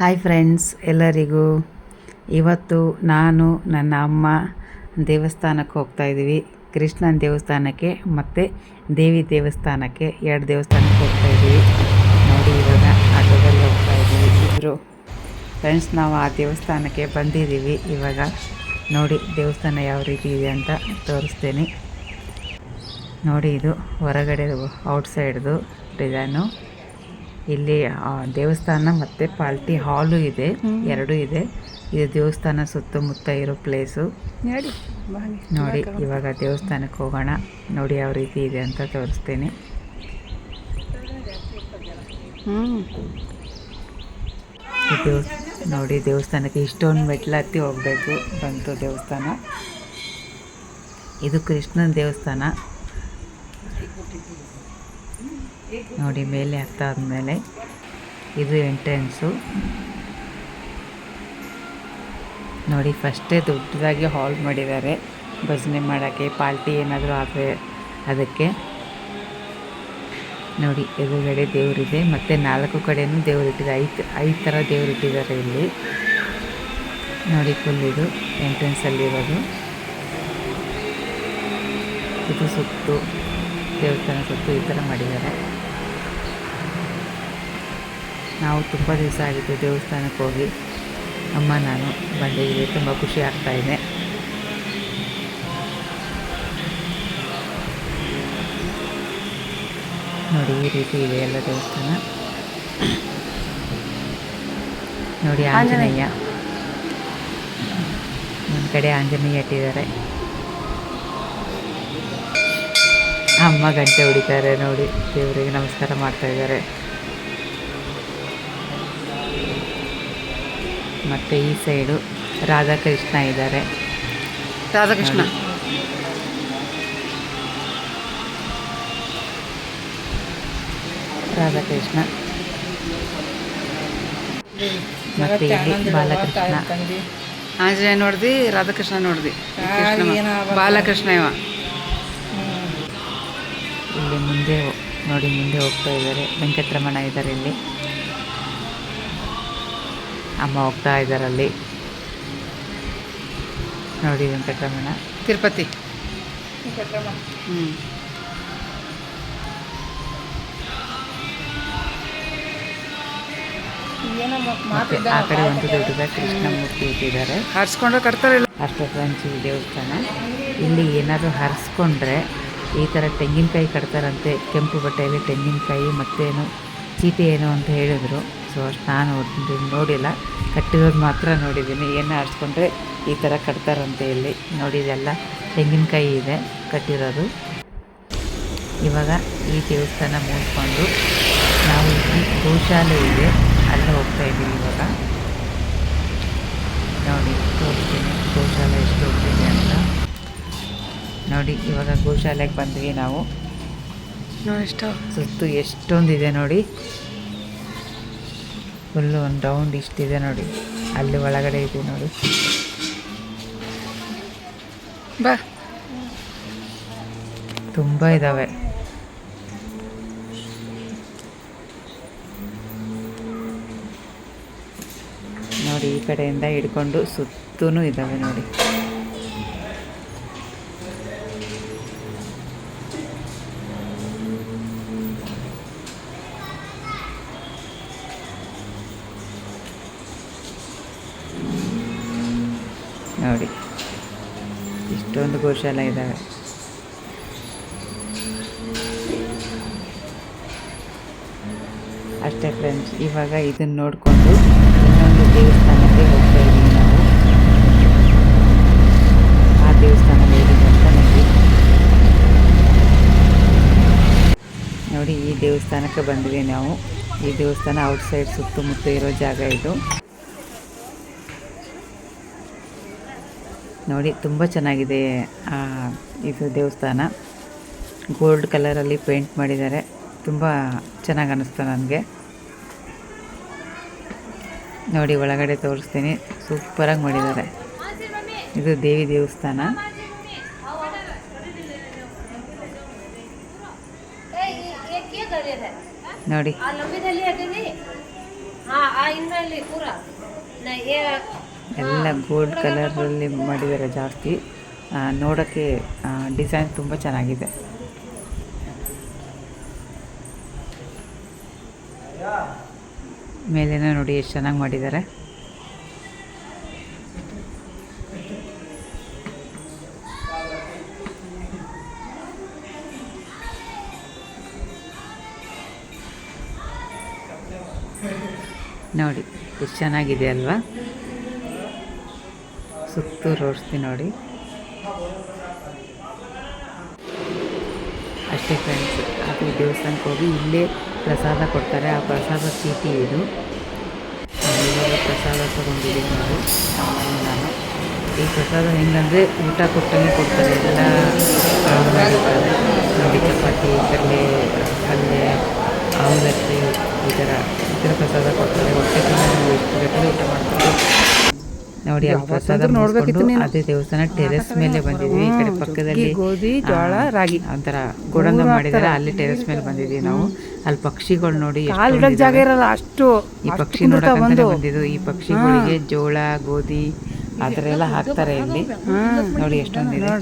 Hi friends, ಎಲ್ಲರಿಗೂ ಇವತ್ತು ನಾನು ನನ್ನ ಅಮ್ಮ ದೇವಸ್ಥಾನಕ್ಕೆ ಹೋಗ್ತಾಯಿದ್ದೀವಿ. ಕೃಷ್ಣನ ದೇವಸ್ಥಾನಕ್ಕೆ ಮತ್ತು ದೇವಿ ದೇವಸ್ಥಾನಕ್ಕೆ, 2 ದೇವಸ್ಥಾನಕ್ಕೆ ಹೋಗ್ತಾಯಿದ್ದೀವಿ. ನೋಡಿ, ಇವಾಗ ಆಟೋದಲ್ಲಿ ಹೋಗ್ತಾಯಿದ್ದೀವಿ ಇಬ್ಬರು ಫ್ರೆಂಡ್ಸ್. ನಾವು ಆ ದೇವಸ್ಥಾನಕ್ಕೆ ಬಂದಿದ್ದೀವಿ. ಇವಾಗ ನೋಡಿ ದೇವಸ್ಥಾನ ಯಾವ ರೀತಿ ಇದೆ ಅಂತ ತೋರಿಸ್ತೇನೆ. ನೋಡಿ, ಇದು ಹೊರಗಡೆ ಔಟ್ಸೈಡ್ದು ಡಿಸೈನು. ಇಲ್ಲಿ ದೇವಸ್ಥಾನ ಮತ್ತು ಪಾರ್ಟಿ ಹಾಲು ಇದೆ, ಎರಡೂ ಇದೆ. ಇದು ದೇವಸ್ಥಾನ ಸುತ್ತಮುತ್ತ ಇರೋ ಪ್ಲೇಸು. ನೋಡಿ, ಇವಾಗ ದೇವಸ್ಥಾನಕ್ಕೆ ಹೋಗೋಣ. ನೋಡಿ ಯಾವ ರೀತಿ ಇದೆ ಅಂತ ತೋರಿಸ್ತೇನೆ. ನೋಡಿ, ದೇವಸ್ಥಾನಕ್ಕೆ ಇಷ್ಟೊಂದು ಮೆಟ್ಲು ಹತ್ತಿ ಹೋಗಬೇಕು. ಬಂತು ದೇವಸ್ಥಾನ. ಇದು ಕೃಷ್ಣನ ದೇವಸ್ಥಾನ. ನೋಡಿ, ಮೇಲೆ ಹತ್ತಾದ್ಮೇಲೆ ಇದು ಎಂಟ್ರೆನ್ಸು. ನೋಡಿ, ಫಸ್ಟೇ ದೊಡ್ಡದಾಗಿ ಹಾಲ್ ಮಾಡಿದ್ದಾರೆ ಭಜನೆ ಮಾಡೋಕ್ಕೆ, ಪಾರ್ಟಿ ಏನಾದರೂ ಆದರೆ ಅದಕ್ಕೆ. ನೋಡಿ, ಎದುರುಗಡೆ ದೇವರಿದೆ ಮತ್ತು 4 ಕಡೆಯೂ ದೇವರಿಟ್ಟಿದ್ದಾರೆ. 5 ಥರ ದೇವರಿಟ್ಟಿದ್ದಾರೆ ಇಲ್ಲಿ. ನೋಡಿ, ಫುಲ್ ಇದು ಎಂಟ್ರೆನ್ಸಲ್ಲಿರೋದು. ಇದು ಸುತ್ತು ದೇವಸ್ಥಾನ ಸುತ್ತು ಈ ಥರ ಮಾಡಿದ್ದಾರೆ. ನಾವು ತುಂಬ ದಿವಸ ಆಗಿತ್ತು ದೇವಸ್ಥಾನಕ್ಕೆ ಹೋಗಿ. ಅಮ್ಮ ನಾನು ಬಂದಿದ್ದೀವಿ. ತುಂಬ ಖುಷಿ ಆಗ್ತಾಯಿದೆ. ನೋಡಿ, ಈ ರೀತಿ ಇದೆ ಎಲ್ಲ ದೇವಸ್ಥಾನ. ನೋಡಿ, ಆಂಜನೇಯ ಒಂದು ಕಡೆ ಆಂಜನೇಯ ಇಟ್ಟಿದ್ದಾರೆ. ಅಮ್ಮ ಗಂಟೆ ಹೊಡಿತಾರೆ. ನೋಡಿ, ದೇವರಿಗೆ ನಮಸ್ಕಾರ ಮಾಡ್ತಾಯಿದ್ದಾರೆ. ಮತ್ತು ಈ ಸೈಡು ರಾಧಾಕೃಷ್ಣ ಇದ್ದಾರೆ. ರಾಧಾಕೃಷ್ಣ ಮತ್ತು ಇಲ್ಲಿ ಬಾಲಕೃಷ್ಣ. ಆಂಜನೇಯ ನೋಡ್ದಿ, ರಾಧಾಕೃಷ್ಣ ನೋಡ್ದಿ, ಬಾಲಕೃಷ್ಣ ಇವ. ಇಲ್ಲಿ ಮುಂದೆ ನೋಡಿ, ಮುಂದೆ ಹೋಗ್ತಾ ಇದ್ದಾರೆ. ವೆಂಕಟರಮಣ ಇದ್ದಾರೆ ಇಲ್ಲಿ. ಅಮ್ಮ ಹೋಗ್ತಾ ಇದ್ದಾರಲ್ಲಿ. ನೋಡಿ, ವೆಂಕಟರಮಣ. ತಿರುಪತಿ. ಆ ಕಡೆ ಒಂದು ದೊಡ್ಡದ ಕೃಷ್ಣ ಮೂರ್ತಿ ಇಟ್ಟಿದ್ದಾರೆ. ಹರಿಸ್ಕೊಂಡ್ರೆ ಕಟ್ತಾರೆ. ಅಷ್ಟಪಂಚಿ ದೇವಸ್ಥಾನ. ಇಲ್ಲಿ ಏನಾದರೂ ಹರಿಸ್ಕೊಂಡ್ರೆ ಈ ಥರ ತೆಂಗಿನಕಾಯಿ ಕಟ್ತಾರಂತೆ. ಕೆಂಪು ಬಟ್ಟೆಯಲ್ಲಿ ತೆಂಗಿನಕಾಯಿ ಮತ್ತೇನು ಚೀಟಿ ಏನೋ ಅಂತ ಹೇಳಿದರು. ಸೊ ಅಷ್ಟು ನಾನು ನೋಡಿಲ್ಲ, ಕಟ್ಟಿರೋದು ಮಾತ್ರ ನೋಡಿದ್ದೀನಿ. ಏನು ಹರಿಸ್ಕೊಂಡ್ರೆ ಈ ಥರ ಕಟ್ತಾರಂತೆ ಇಲ್ಲಿ. ನೋಡಿ, ಇದೆಲ್ಲ ತೆಂಗಿನಕಾಯಿ ಇದೆ ಕಟ್ಟಿರೋದು. ಇವಾಗ ಈ ದೇವಸ್ಥಾನ ಮುಗಿಸ್ಕೊಂಡು ನಾವು ಇಲ್ಲಿ ಗೋಶಾಲೆ ಇದೆ, ಅಲ್ಲೇ ಹೋಗ್ತಾಯಿದ್ದೀವಿ ಇವಾಗ. ನೋಡಿ, ತೋರಿಸ್ತೀನಿ ಗೋಶಾಲೆ ಎಷ್ಟು ಹೋಗ್ತಿದೆ ಅಂತ. ನೋಡಿ, ಇವಾಗ ಗೋಶಾಲೆಗೆ ಬಂದ್ವಿ ನಾವು. ಸುತ್ತು ಎಷ್ಟೊಂದಿದೆ ನೋಡಿ. ಫುಲ್ಲು ಒಂದು ರೌಂಡ್ ಇಷ್ಟಿದೆ ನೋಡಿ. ಅಲ್ಲಿ ಒಳಗಡೆ ಇದೆ ನೋಡಿ. ಬಾ, ತುಂಬ ಇದ್ದಾವೆ. ನೋಡಿ, ಈ ಕಡೆಯಿಂದ ಹಿಡ್ಕೊಂಡು ಸುತ್ತೂ ಇದ್ದಾವೆ ನೋಡಿ. ನೋಡಿ, ಇಷ್ಟೊಂದು ಗೋಶಾಲೆ ಇದ್ದಾವೆ. ಅಷ್ಟೇ ಫ್ರೆಂಡ್ಸ್. ಇವಾಗ ಇದನ್ನು ನೋಡಿಕೊಂಡು ಇನ್ನೊಂದು ದೇವಸ್ಥಾನಕ್ಕೆ ಹೋಗ್ತಾ ಇದ್ದೀವಿ ನಾವು. ಆ ದೇವಸ್ಥಾನ ಹೇಗಿದೆ ಅಂತ ನೋಡಿ, ಈ ದೇವಸ್ಥಾನಕ್ಕೆ ಬಂದ್ವಿ ನಾವು. ಈ ದೇವಸ್ಥಾನ ಔಟ್ಸೈಡ್ ಸುತ್ತಮುತ್ತ ಇರೋ ಜಾಗ ಇದು. ನೋಡಿ, ತುಂಬ ಚೆನ್ನಾಗಿದೆ ಇದು ದೇವಸ್ಥಾನ. ಗೋಲ್ಡ್ ಕಲರಲ್ಲಿ ಪೇಂಟ್ ಮಾಡಿದ್ದಾರೆ. ತುಂಬ ಚೆನ್ನಾಗಿ ಅನ್ನಿಸ್ತು ನನಗೆ. ನೋಡಿ, ಒಳಗಡೆ ತೋರಿಸ್ತೀನಿ. ಸೂಪರಾಗಿ ಮಾಡಿದ್ದಾರೆ. ಇದು ದೇವಿ ದೇವಸ್ಥಾನ. ನೋಡಿ, ಎಲ್ಲ ಗೋಲ್ಡ್ ಕಲರಲ್ಲಿ ಮಾಡಿದ್ದಾರೆ ಜಾಸ್ತಿ. ನೋಡೋಕ್ಕೆ ಡಿಸೈನ್ ತುಂಬ ಚೆನ್ನಾಗಿದೆ. ಮೇಲೇನೋ ನೋಡಿ ಎಷ್ಟು ಚೆನ್ನಾಗಿ ಮಾಡಿದ್ದಾರೆ. ನೋಡಿ ಎಷ್ಟು ಚೆನ್ನಾಗಿದೆ ಅಲ್ವಾ? ಸುತ್ತು ರೋಡ್ಸ್ತಿ ನೋಡಿ. ಅಷ್ಟೇ ಫ್ರೆಂಡ್ಸ್, ಅದು ದೇವಸ್ಥಾನಕ್ಕೆ ಹೋಗಿ ಇಲ್ಲೇ ಪ್ರಸಾದ ಕೊಡ್ತಾರೆ. ಆ ಪ್ರಸಾದ ಚೀಟಿ ಇದು. ಇವಾಗ ಪ್ರಸಾದ ತೊಗೊಂಡಿದ್ದೀವಿ ನಾನು. ಈ ಪ್ರಸಾದ ಹೆಂಗಂದರೆ ಊಟ ಕೊಟ್ಟಂಗೆ ಕೊಡ್ತಾರೆ. ಎಲ್ಲ ನೋಡಿ, ಚಪಾತಿ, ಪಲ್ಯ, ಅವಲಕ್ಕಿ, ಈ ಥರ ಪ್ರಸಾದ ಕೊಡ್ತಾರೆ. ಹೊಟ್ಟೆ ತುಂಬ ನಾವು ಎಷ್ಟು ಬೇಕಾದ್ರೆ ಊಟ ಮಾಡ್ತಾರೆ ನೋಡಿ. ಆ ಪ್ರಸಾದ ನೋಡ್ಬೇಕಿತ್ತು. ಅದೇ ದೇವಸ್ಥಾನ ಟೆರೆಸ್ ಮೇಲೆ ಬಂದಿದ್ವಿ. ಈ ಕಡೆ ಪಕ್ಕದಲ್ಲಿ ಗೋಧಿ, ಜೋಳ, ರಾಗಿ ಒಂಥರ ಗೋಡಂಬಿ ಮಾಡಿದ್ದಾರೆ. ಅಲ್ಲಿ ಟೆರೆಸ್ ಮೇಲೆ ಬಂದಿದ್ವಿ ನಾವು. ಅಲ್ಲಿ ಪಕ್ಷಿಗಳು ನೋಡಿ ಜಾಗ ಇರಲ್ಲ ಅಷ್ಟು. ಈ ಪಕ್ಷಿ ನೋಡಕ್ಕಂತಾನೆ ಬಂದಿದ್ದು. ಈ ಪಕ್ಷಿಗಳಿಗೆ ಜೋಳ, ಗೋಧಿ ಆ ಥರ ಎಲ್ಲ ಹಾಕ್ತಾರೆ ಇಲ್ಲಿ. ನೋಡಿ ಎಷ್ಟೊಂದಿದೆ.